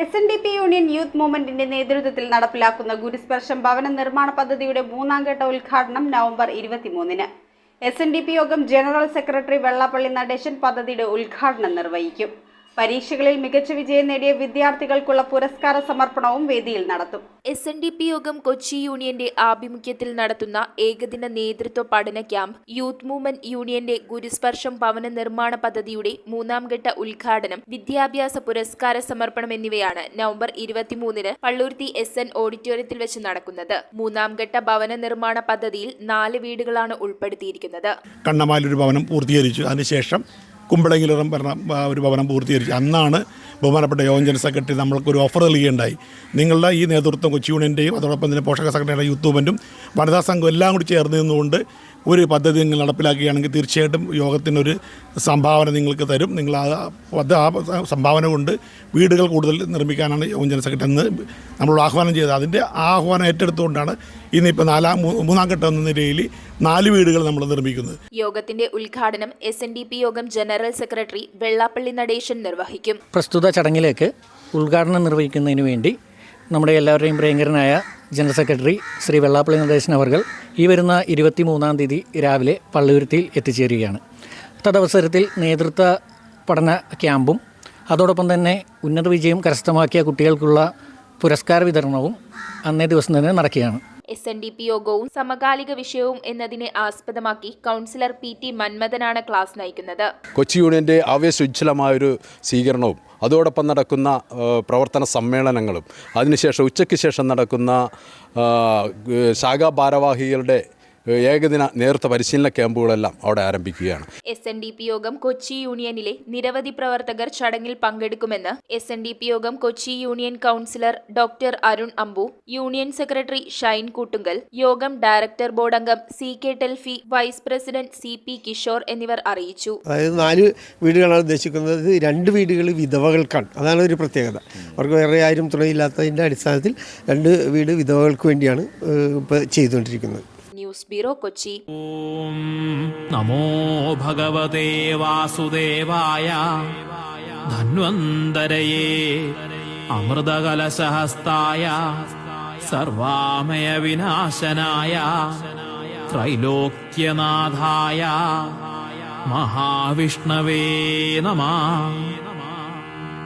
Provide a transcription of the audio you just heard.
SNDP union youth മൂവ്മെന്റിന്റെ നേതൃത്വത്തിൽ നടപ്പിലാക്കുന്ന ഗുരുസ്പർശം ഭവന നിർമ്മാണ പദ്ധതിയുടെ മൂന്നാം ഘട്ട ഉദ്ഘാടനം നവംബർ 23-ന്. SNDP യോഗം ജനറൽ സെക്രട്ടറി വെള്ളാപ്പള്ളി നടേശൻ പദ്ധതിയുടെ ഉദ്ഘാടനം നിർവഹിക്കും. പരീക്ഷകളിൽ മികച്ച വിജയം നേടിയ വിദ്യാർത്ഥികൾക്കുള്ള പുരസ്കാര സമർപ്പണവും വേദിയിൽ നടത്തും. SNDP യോഗം കൊച്ചി യൂണിയന്റെ ആഭിമുഖ്യത്തിൽ നടത്തുന്ന ഏകദിന നേതൃത്വ പഠന ക്യാമ്പ്, യൂത്ത് മൂവ്മെന്റ് യൂണിയന്റെ ഗുരുസ്പർശം ഭവന നിർമ്മാണ പദ്ധതിയുടെ മൂന്നാം ഘട്ട ഉദ്ഘാടനം, വിദ്യാഭ്യാസ പുരസ്കാര സമർപ്പണം എന്നിവയാണ് നവംബർ 23-ന് പള്ളുരുത്തി SN ഓഡിറ്റോറിയത്തിൽ വെച്ച് നടക്കുന്നത്. മൂന്നാം ഘട്ട ഭവന നിർമ്മാണ പദ്ധതിയിൽ 4 വീടുകളാണ് ഉൾപ്പെടുത്തിയിരിക്കുന്നത്. കണ്ണമാലൊരു ഭവനം പൂർത്തീകരിച്ചു. അതിനുശേഷം കുമ്പളങ്ങിലും പറഞ്ഞ ഒരു ഭവനം പൂർത്തീകരിച്ചു. അന്നാണ് ബഹുമാനപ്പെട്ട യോഗം ജനറൽ സെക്രട്ടറി നമ്മൾക്കൊരു ഓഫർ നൽകുകയുണ്ടായി. നിങ്ങളുടെ ഈ നേതൃത്വം കൊച്ചി യൂണിയൻ്റെയും അതോടൊപ്പം തന്നെ പോഷക സെക്രട്ടറിയുടെ യൂത്ത് മൂവ്മെൻറ്റും വനിതാ സംഘം എല്ലാം കൂടി ചേർന്ന് നിന്നുകൊണ്ട് ഒരു പദ്ധതി നിങ്ങൾ നടപ്പിലാക്കുകയാണെങ്കിൽ തീർച്ചയായിട്ടും യോഗത്തിനൊരു സംഭാവന നിങ്ങൾക്ക് തരും. നിങ്ങൾ ആ സംഭാവന കൊണ്ട് വീടുകൾ കൂടുതൽ നിർമ്മിക്കാനാണ് യോഗം ജനറൽ സെക്രട്ടറി എന്ന് നമ്മളോട് ആഹ്വാനം ചെയ്തത്. അതിൻ്റെ ആഹ്വാനം ഏറ്റെടുത്തുകൊണ്ടാണ് ഇന്നിപ്പോൾ മൂന്നാം ഘട്ടം എന്ന നിലയിൽ 4 വീടുകൾ നമ്മൾ നിർമ്മിക്കുന്നത്. യോഗത്തിന്റെ ഉദ്ഘാടനം SNDP യോഗം ജനറൽ സെക്രട്ടറി വെള്ളാപ്പള്ളി നടേശൻ നിർവഹിക്കും. പ്രസ്തുത ചടങ്ങിലേക്ക് ഉദ്ഘാടനം നിർവഹിക്കുന്നതിന് വേണ്ടി നമ്മുടെ എല്ലാവരുടെയും പ്രിയങ്കരനായ ജനറൽ സെക്രട്ടറി ശ്രീ വെള്ളാപ്പള്ളി നടേശൻ അവർകൾ ഈ വരുന്ന 23-ാം തീയതി രാവിലെ പള്ളുരുത്തിയിൽ എത്തിച്ചേരുകയാണ്. തദവസരത്തിൽ നേതൃത്വ പഠന ക്യാമ്പും അതോടൊപ്പം തന്നെ ഉന്നത വിജയം കരസ്ഥമാക്കിയ കുട്ടികൾക്കുള്ള പുരസ്കാര വിതരണവും അന്നേ ദിവസം തന്നെ നടക്കുകയാണ്. SNDP യോഗവും സമകാലിക വിഷയവും എന്നതിനെ ആസ്പദമാക്കി കൗൺസിലർ PT മന്മഥനാണ് ക്ലാസ് നയിക്കുന്നത്. കൊച്ചി യൂണിയൻ്റെ ആവേശോജ്വലമായൊരു സ്വീകരണവും അതോടൊപ്പം നടക്കുന്ന പ്രവർത്തന സമ്മേളനങ്ങളും അതിനുശേഷം ഉച്ചയ്ക്ക് ശേഷം നടക്കുന്ന ശാഖാ ഭാരവാഹികളുടെ ഏകദിന നേതൃത്വ പരിശീലന ക്യാമ്പുകളെല്ലാം അവിടെ ആരംഭിക്കുകയാണ്. SNDP യോഗം കൊച്ചി യൂണിയനിലെ നിരവധി പ്രവർത്തകർ ചടങ്ങിൽ പങ്കെടുക്കുമെന്ന് SNDP യോഗം Kochi union councillor doctor Arun Ambu, union secretary Shine Koottungal, യോഗം ഡയറക്ടർ ബോർഡ് അംഗം CK Telfi, vice president CP Kishore എന്നിവർ അറിയിച്ചു. അതായത് 4 വീടുകളാണ് ഉദ്ദേശിക്കുന്നത്. 2 വീടുകൾ വിധവകൾക്കാണ്. അതാണ് ഒരു പ്രത്യേകത. അവർക്ക് വേറെ ആരും തുണയില്ലാത്തതിൻ്റെ അടിസ്ഥാനത്തിൽ 2 വീട് വിധവകൾക്ക് വേണ്ടിയാണ് ഇപ്പോൾ ചെയ്തുകൊണ്ടിരിക്കുന്നത്. News bureau, Kochi. ഓം നമോ ഭഗവതേ വാസുദേവായ ധന്വന്തരയേ അമൃതകലശഹസ്തായ സർവാമയ വിനാശനായ ത്രൈലോക്യനാഥായ മഹാവിഷ്ണവേ നമഃ.